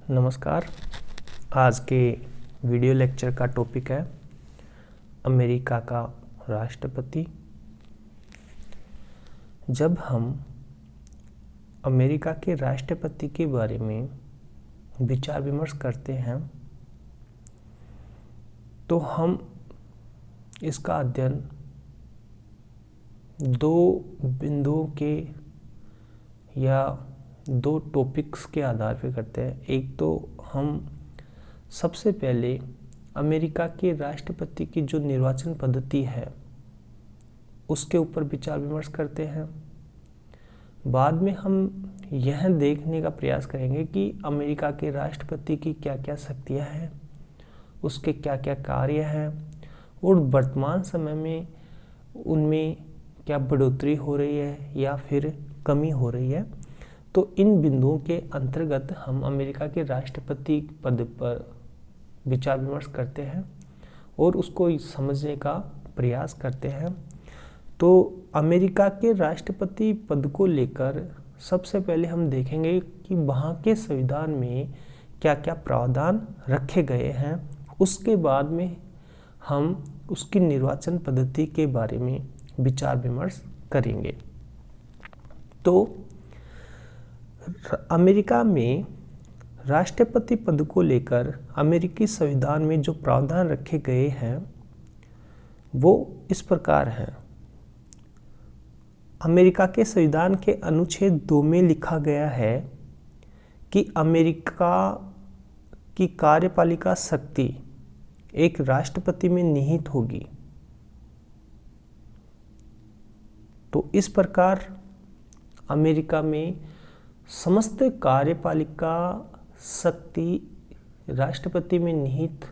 नमस्कार। आज के वीडियो लेक्चर का टॉपिक है अमेरिका का राष्ट्रपति। जब हम अमेरिका के राष्ट्रपति के बारे में विचार विमर्श करते हैं तो हम इसका अध्ययन दो बिंदुओं के या दो टॉपिक्स के आधार पर करते हैं। एक तो हम सबसे पहले अमेरिका के राष्ट्रपति की जो निर्वाचन पद्धति है उसके ऊपर विचार विमर्श करते हैं। बाद में हम यह देखने का प्रयास करेंगे कि अमेरिका के राष्ट्रपति की क्या क्या शक्तियां हैं, उसके क्या क्या कार्य हैं और वर्तमान समय में उनमें क्या बढ़ोतरी हो रही है या फिर कमी हो रही है। तो इन बिंदुओं के अंतर्गत हम अमेरिका के राष्ट्रपति पद पर विचार विमर्श करते हैं और उसको समझने का प्रयास करते हैं। तो अमेरिका के राष्ट्रपति पद को लेकर सबसे पहले हम देखेंगे कि वहाँ के संविधान में क्या क्या प्रावधान रखे गए हैं। उसके बाद में हम उसकी निर्वाचन पद्धति के बारे में विचार विमर्श करेंगे। तो अमेरिका में राष्ट्रपति पद को लेकर अमेरिकी संविधान में जो प्रावधान रखे गए हैं वो इस प्रकार हैं। अमेरिका के संविधान के अनुच्छेद 2 में लिखा गया है कि अमेरिका की कार्यपालिका शक्ति एक राष्ट्रपति में निहित होगी। तो इस प्रकार अमेरिका में समस्त कार्यपालिका शक्ति राष्ट्रपति में निहित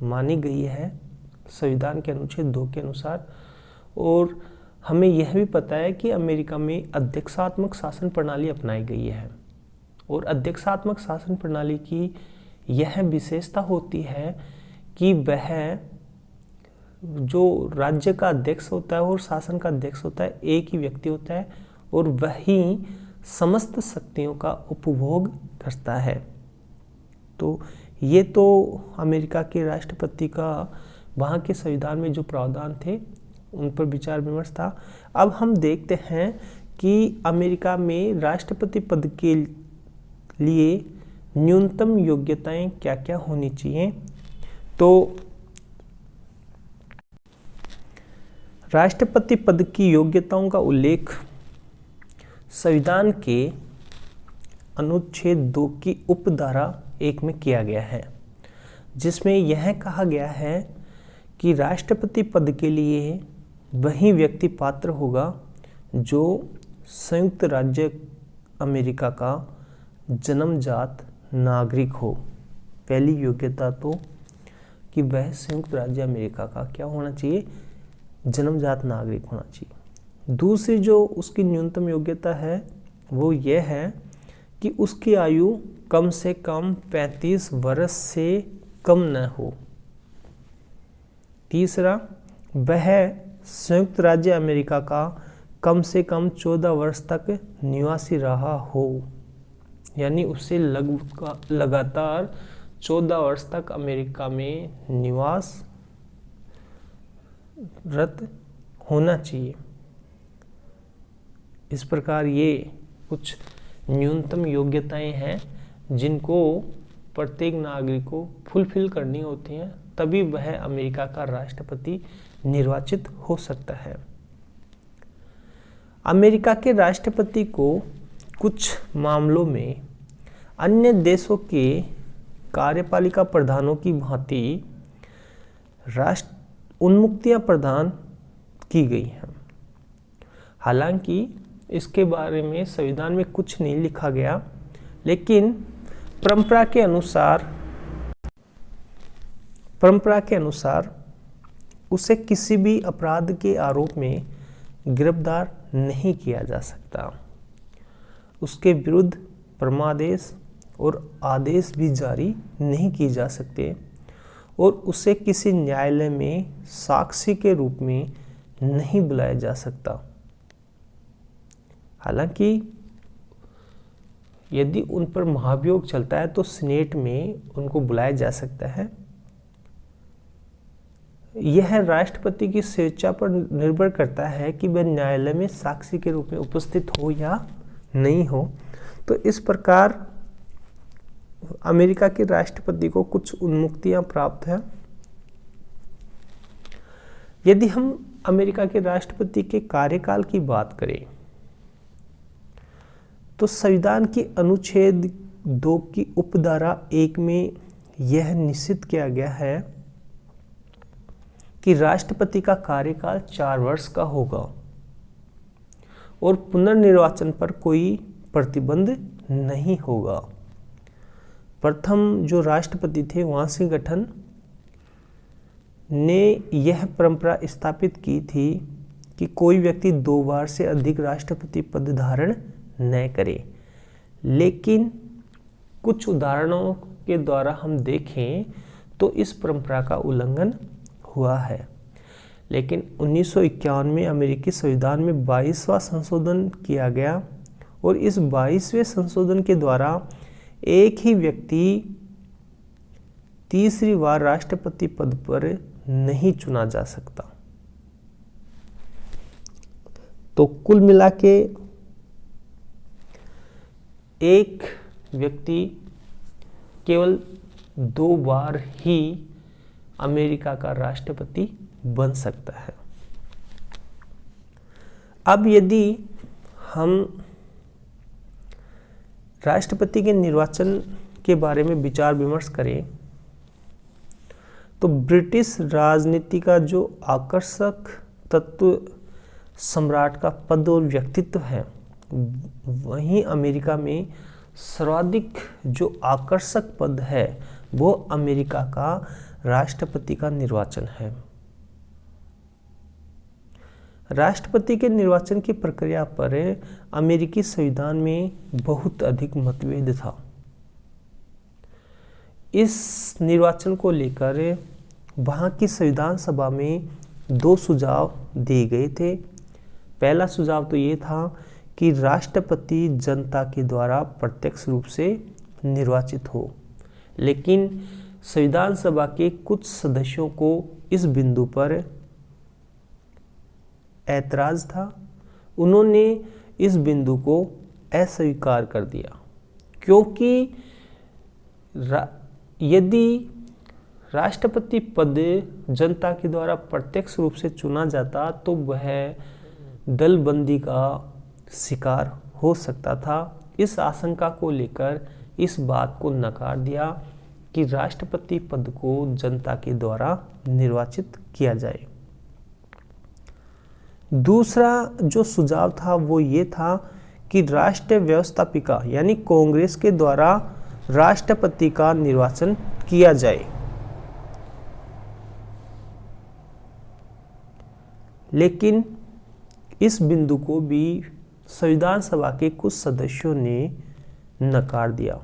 मानी गई है संविधान के अनुच्छेद 2 के अनुसार। और हमें यह भी पता है कि अमेरिका में अध्यक्षात्मक शासन प्रणाली अपनाई गई है और अध्यक्षात्मक शासन प्रणाली की यह विशेषता होती है कि वह जो राज्य का अध्यक्ष होता है और शासन का अध्यक्ष होता है एक ही व्यक्ति होता है और वही समस्त शक्तियों का उपभोग करता है। तो ये तो अमेरिका के राष्ट्रपति का वहाँ के संविधान में जो प्रावधान थे उन पर विचार विमर्श था। अब हम देखते हैं कि अमेरिका में राष्ट्रपति पद के लिए न्यूनतम योग्यताएं क्या क्या होनी चाहिए। तो राष्ट्रपति पद की योग्यताओं का उल्लेख संविधान के अनुच्छेद 2 की उपधारा 1 में किया गया है, जिसमें यह कहा गया है कि राष्ट्रपति पद के लिए वही व्यक्ति पात्र होगा जो संयुक्त राज्य अमेरिका का जन्मजात नागरिक हो। पहली योग्यता तो कि वह संयुक्त राज्य अमेरिका का क्या होना चाहिए, जन्मजात नागरिक होना चाहिए। दूसरी जो उसकी न्यूनतम योग्यता है वो ये है कि उसकी आयु कम से कम 35 वर्ष से कम न हो। तीसरा, वह संयुक्त राज्य अमेरिका का कम से कम 14 वर्ष तक निवासी रहा हो, यानी उसे लगातार 14 वर्ष तक अमेरिका में निवासरत होना चाहिए। इस प्रकार ये कुछ न्यूनतम योग्यताएं हैं जिनको प्रत्येक नागरिक को फुलफिल करनी होती हैं, तभी वह अमेरिका का राष्ट्रपति निर्वाचित हो सकता है। अमेरिका के राष्ट्रपति को कुछ मामलों में अन्य देशों के कार्यपालिका प्रधानों की भांति उन्मुक्तियां प्रदान की गई हैं। हालांकि इसके बारे में संविधान में कुछ नहीं लिखा गया, लेकिन परंपरा के अनुसार उसे किसी भी अपराध के आरोप में गिरफ्तार नहीं किया जा सकता। उसके विरुद्ध परमादेश और आदेश भी जारी नहीं किए जा सकते और उसे किसी न्यायालय में साक्षी के रूप में नहीं बुलाया जा सकता। हालांकि यदि उन पर महाभियोग चलता है तो सीनेट में उनको बुलाया जा सकता है। यह राष्ट्रपति की स्वेच्छा पर निर्भर करता है कि वह न्यायालय में साक्षी के रूप में उपस्थित हो या नहीं हो। तो इस प्रकार अमेरिका के राष्ट्रपति को कुछ उन्मुक्तियां प्राप्त हैं। यदि हम अमेरिका के राष्ट्रपति के कार्यकाल की बात करें तो संविधान की अनुच्छेद 2 की उपधारा 1 में यह निश्चित किया गया है कि राष्ट्रपति का कार्यकाल 4 वर्ष का होगा और पुनर्निर्वाचन पर कोई प्रतिबंध नहीं होगा। प्रथम जो राष्ट्रपति थे वाशिंगटन ने यह परंपरा स्थापित की थी कि कोई व्यक्ति 2 बार से अधिक राष्ट्रपति पद धारण न करे। लेकिन कुछ उदाहरणों के द्वारा हम देखें तो इस परंपरा का उल्लंघन हुआ है। लेकिन 1951 में अमेरिकी संविधान में 22वां संशोधन किया गया और इस 22वें संशोधन के द्वारा एक ही व्यक्ति तीसरी बार राष्ट्रपति पद पर नहीं चुना जा सकता। तो कुल मिला के एक व्यक्ति केवल 2 बार ही अमेरिका का राष्ट्रपति बन सकता है। अब यदि हम राष्ट्रपति के निर्वाचन के बारे में विचार विमर्श करें तो ब्रिटिश राजनीति का जो आकर्षक तत्व सम्राट का पद और व्यक्तित्व है, वहीं अमेरिका में सर्वाधिक जो आकर्षक पद है वो अमेरिका का राष्ट्रपति का निर्वाचन है। राष्ट्रपति के निर्वाचन की प्रक्रिया पर अमेरिकी संविधान में बहुत अधिक मतभेद था। इस निर्वाचन को लेकर वहाँ की संविधान सभा में 2 सुझाव दिए गए थे। पहला सुझाव तो ये था कि राष्ट्रपति जनता के द्वारा प्रत्यक्ष रूप से निर्वाचित हो, लेकिन संविधान सभा के कुछ सदस्यों को इस बिंदु पर ऐतराज था। उन्होंने इस बिंदु को अस्वीकार कर दिया, क्योंकि यदि राष्ट्रपति पद जनता के द्वारा प्रत्यक्ष रूप से चुना जाता तो वह दलबंदी का शिकार हो सकता था। इस आशंका को लेकर इस बात को नकार दिया कि राष्ट्रपति पद को जनता के द्वारा निर्वाचित किया जाए। दूसरा जो सुझाव था वो ये था कि राष्ट्रीय व्यवस्थापिका यानी कांग्रेस के द्वारा राष्ट्रपति का निर्वाचन किया जाए। लेकिन इस बिंदु को भी संविधान सभा के कुछ सदस्यों ने नकार दिया।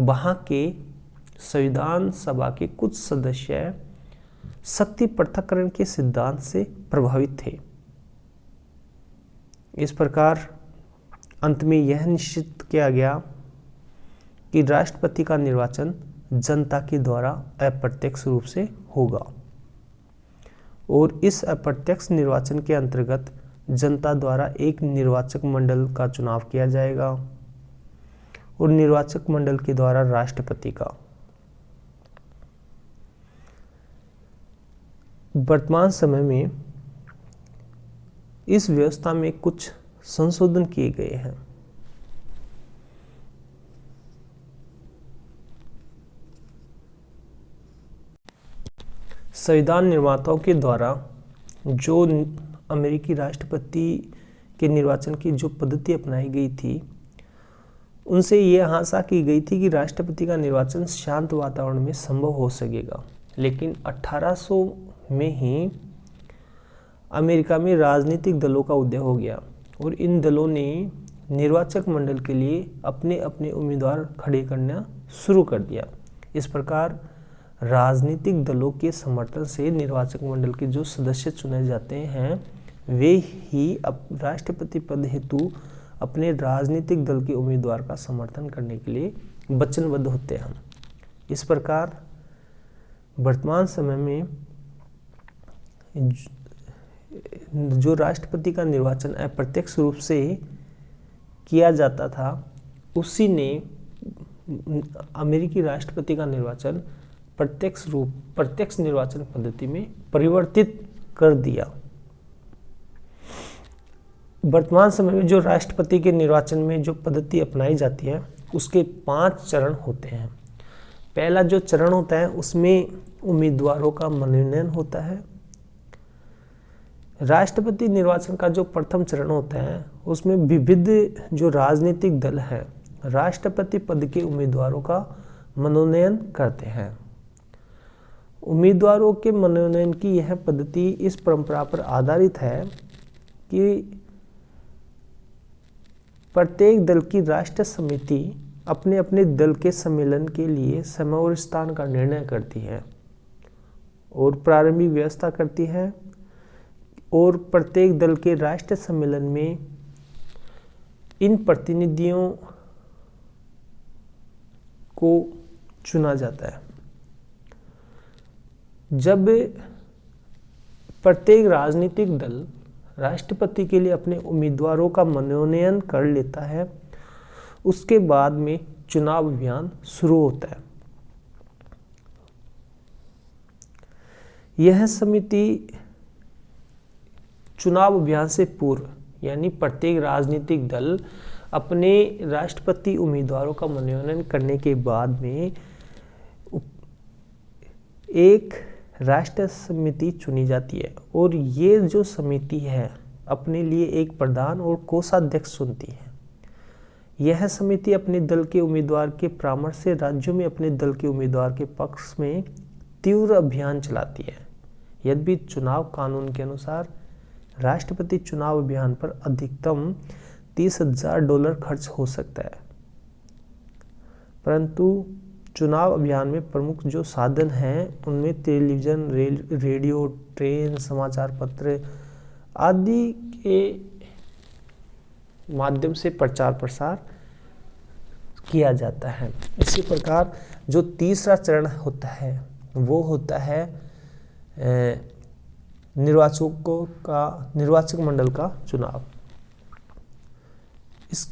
वहाँ के संविधान सभा के कुछ सदस्य शक्ति पृथक्करण के सिद्धांत से प्रभावित थे। इस प्रकार अंत में यह निश्चित किया गया कि राष्ट्रपति का निर्वाचन जनता के द्वारा अप्रत्यक्ष रूप से होगा और इस अप्रत्यक्ष निर्वाचन के अंतर्गत जनता द्वारा एक निर्वाचक मंडल का चुनाव किया जाएगा और निर्वाचक मंडल के द्वारा राष्ट्रपति का। वर्तमान समय में इस व्यवस्था में कुछ संशोधन किए गए हैं। संविधान निर्माताओं के द्वारा जो अमेरिकी राष्ट्रपति के निर्वाचन की जो पद्धति अपनाई गई थी, उनसे यह आशा की गई थी कि राष्ट्रपति का निर्वाचन शांत वातावरण में संभव हो सकेगा। लेकिन 1800 में ही अमेरिका में राजनीतिक दलों का उदय हो गया और इन दलों ने निर्वाचक मंडल के लिए अपने अपने उम्मीदवार खड़े करना शुरू कर दिया। इस प्रकार राजनीतिक दलों के समर्थन से निर्वाचक मंडल के जो सदस्य चुने जाते हैं वे ही अब राष्ट्रपति पद हेतु अपने राजनीतिक दल के उम्मीदवार का समर्थन करने के लिए वचनबद्ध होते हैं। इस प्रकार वर्तमान समय में जो राष्ट्रपति का निर्वाचन अप्रत्यक्ष रूप से किया जाता था, उसी ने अमेरिकी राष्ट्रपति का निर्वाचन प्रत्यक्ष निर्वाचन पद्धति में परिवर्तित कर दिया। वर्तमान समय में जो राष्ट्रपति के निर्वाचन में जो पद्धति अपनाई जाती है, उसके 5 चरण होते हैं। पहला जो चरण होता है उसमें उम्मीदवारों का मनोनयन होता है। राष्ट्रपति निर्वाचन का जो प्रथम चरण होता है उसमें विविध जो राजनीतिक दल हैं राष्ट्रपति पद के उम्मीदवारों का मनोनयन करते हैं। उम्मीदवारों के मनोनयन की यह पद्धति इस परंपरा पर आधारित है कि प्रत्येक दल की राष्ट्रीय समिति अपने अपने दल के सम्मेलन के लिए समय और स्थान का निर्णय करती है और प्रारंभिक व्यवस्था करती है, और प्रत्येक दल के राष्ट्रीय सम्मेलन में इन प्रतिनिधियों को चुना जाता है। जब प्रत्येक राजनीतिक दल राष्ट्रपति के लिए अपने उम्मीदवारों का मनोनयन कर लेता है, उसके बाद में चुनाव अभियान शुरू होता है। यह समिति चुनाव अभियान से पूर्व, यानी प्रत्येक राजनीतिक दल अपने राष्ट्रपति उम्मीदवारों का मनोनयन करने के बाद में एक राष्ट्रीय समिति चुनी जाती है, और ये जो समिति है अपने लिए एक प्रधान और कोषाध्यक्ष चुनती है। यह समिति अपने दल के उम्मीदवार के परामर्श से राज्यों में अपने दल के उम्मीदवार के पक्ष में तीव्र अभियान चलाती है। यद्यपि चुनाव कानून के अनुसार राष्ट्रपति चुनाव अभियान पर अधिकतम $30,000 खर्च हो सकता है, परंतु चुनाव अभियान में प्रमुख जो साधन हैं उनमें टेलीविज़न, रेडियो, ट्रेन, समाचार पत्र आदि के माध्यम से प्रचार प्रसार किया जाता है। इसी प्रकार जो तीसरा चरण होता है वो होता है निर्वाचक मंडल का चुनाव। इस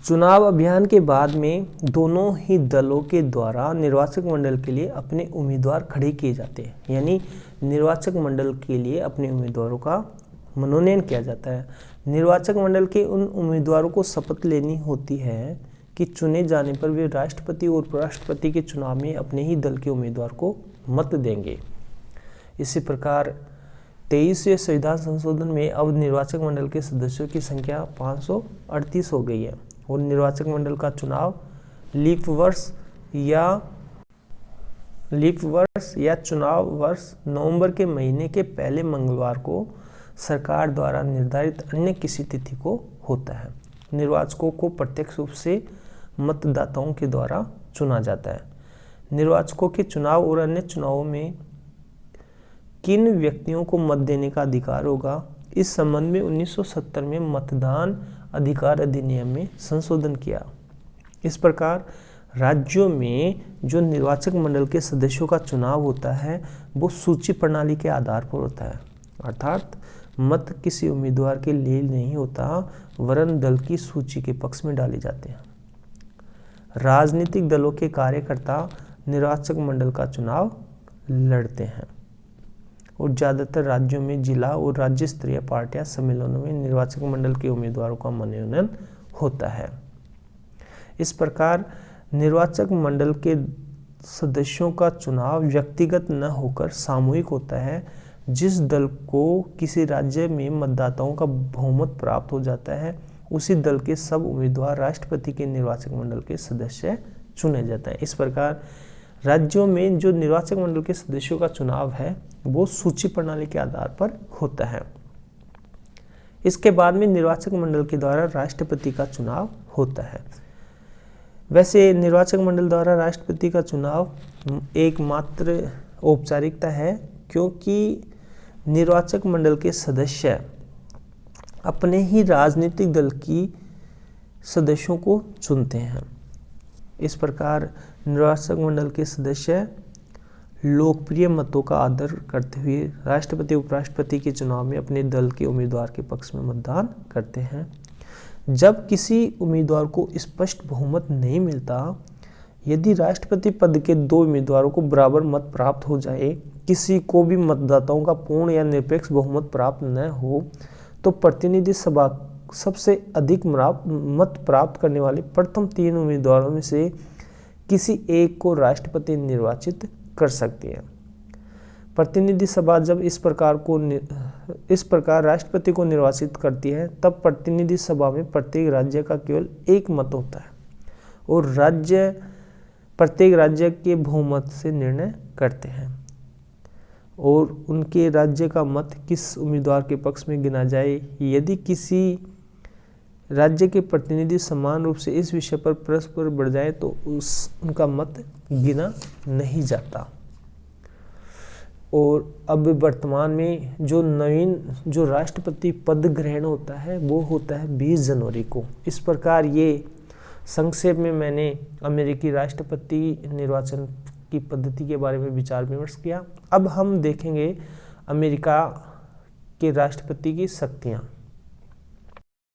चुनाव अभियान के बाद में दोनों ही दलों के द्वारा निर्वाचक मंडल के लिए अपने उम्मीदवार खड़े किए जाते हैं, यानी निर्वाचक मंडल के लिए अपने उम्मीदवारों का मनोनयन किया जाता है। निर्वाचक मंडल के उन उम्मीदवारों को शपथ लेनी होती है कि चुने जाने पर वे राष्ट्रपति और उपराष्ट्रपति के चुनाव में अपने ही दल के उम्मीदवार को मत देंगे। इसी प्रकार 23वें संविधान संशोधन में अब निर्वाचक मंडल के सदस्यों की संख्या 538 हो गई है, और निर्वाचक मंडल का चुनाव लीप वर्ष या चुनाव वर्ष नवंबर के महीने के पहले मंगलवार को सरकार द्वारा निर्धारित अन्य किसी तिथि को होता है। निर्वाचकों को प्रत्यक्ष रूप से मतदाताओं के द्वारा चुना जाता है। निर्वाचकों के चुनाव और अन्य चुनावों में किन व्यक्तियों को मत देने का अधिकार होगा, इस संबंध में 1970 में मतदान अधिकार अधिनियम में संशोधन किया। इस प्रकार राज्यों में जो निर्वाचक मंडल के सदस्यों का चुनाव होता है वो सूची प्रणाली के आधार पर होता है, अर्थात मत किसी उम्मीदवार के लिए नहीं होता, वरन दल की सूची के पक्ष में डाले जाते हैं। राजनीतिक दलों के कार्यकर्ता निर्वाचक मंडल का चुनाव लड़ते हैं, और ज़्यादातर राज्यों में जिला और राज्य स्तरीय पार्टियां सम्मेलनों में निर्वाचक मंडल के उम्मीदवारों का मनोनयन होता है। इस प्रकार निर्वाचक मंडल के सदस्यों का चुनाव व्यक्तिगत न होकर सामूहिक होता है। जिस दल को किसी राज्य में मतदाताओं का बहुमत प्राप्त हो जाता है, उसी दल के सब उम्मीदवार राष्ट्रपति के निर्वाचक मंडल के सदस्य चुने जाते हैं। इस प्रकार राज्यों में जो निर्वाचक मंडल के सदस्यों का चुनाव है वो सूची प्रणाली के आधार पर होता है। इसके बाद में निर्वाचक मंडल के द्वारा राष्ट्रपति का चुनाव होता है। वैसे निर्वाचक मंडल द्वारा राष्ट्रपति का चुनाव एकमात्र औपचारिकता है, क्योंकि निर्वाचक मंडल के सदस्य अपने ही राजनीतिक दल की सदस्यों को चुनते हैं। इस प्रकार निर्वाचक मंडल के सदस्य लोकप्रिय मतों का आदर करते हुए राष्ट्रपति उपराष्ट्रपति के चुनाव में अपने दल के उम्मीदवार के पक्ष में मतदान करते हैं। जब किसी उम्मीदवार को स्पष्ट बहुमत नहीं मिलता, यदि राष्ट्रपति पद के 2 उम्मीदवारों को बराबर मत प्राप्त हो जाए, किसी को भी मतदाताओं का पूर्ण या निरपेक्ष बहुमत प्राप्त न हो, तो प्रतिनिधि सभा सबसे अधिक मत प्राप्त करने वाले प्रथम 3 उम्मीदवारों में से किसी एक को राष्ट्रपति निर्वाचित कर सकती है। प्रतिनिधि सभा जब इस प्रकार राष्ट्रपति को निर्वाचित करती है, तब प्रतिनिधि सभा में प्रत्येक राज्य का केवल 1 मत होता है और प्रत्येक राज्य के बहुमत से निर्णय करते हैं और उनके राज्य का मत किस उम्मीदवार के पक्ष में गिना जाए। यदि किसी राज्य के प्रतिनिधि समान रूप से इस विषय पर परस्पर बढ़ जाए तो उनका मत गिना नहीं जाता। और अब वर्तमान में जो राष्ट्रपति पद ग्रहण होता है वो होता है 20 जनवरी को। इस प्रकार ये संक्षेप में मैंने अमेरिकी राष्ट्रपति निर्वाचन की पद्धति के बारे में विचार विमर्श किया। अब हम देखेंगे अमेरिका के राष्ट्रपति की शक्तियाँ।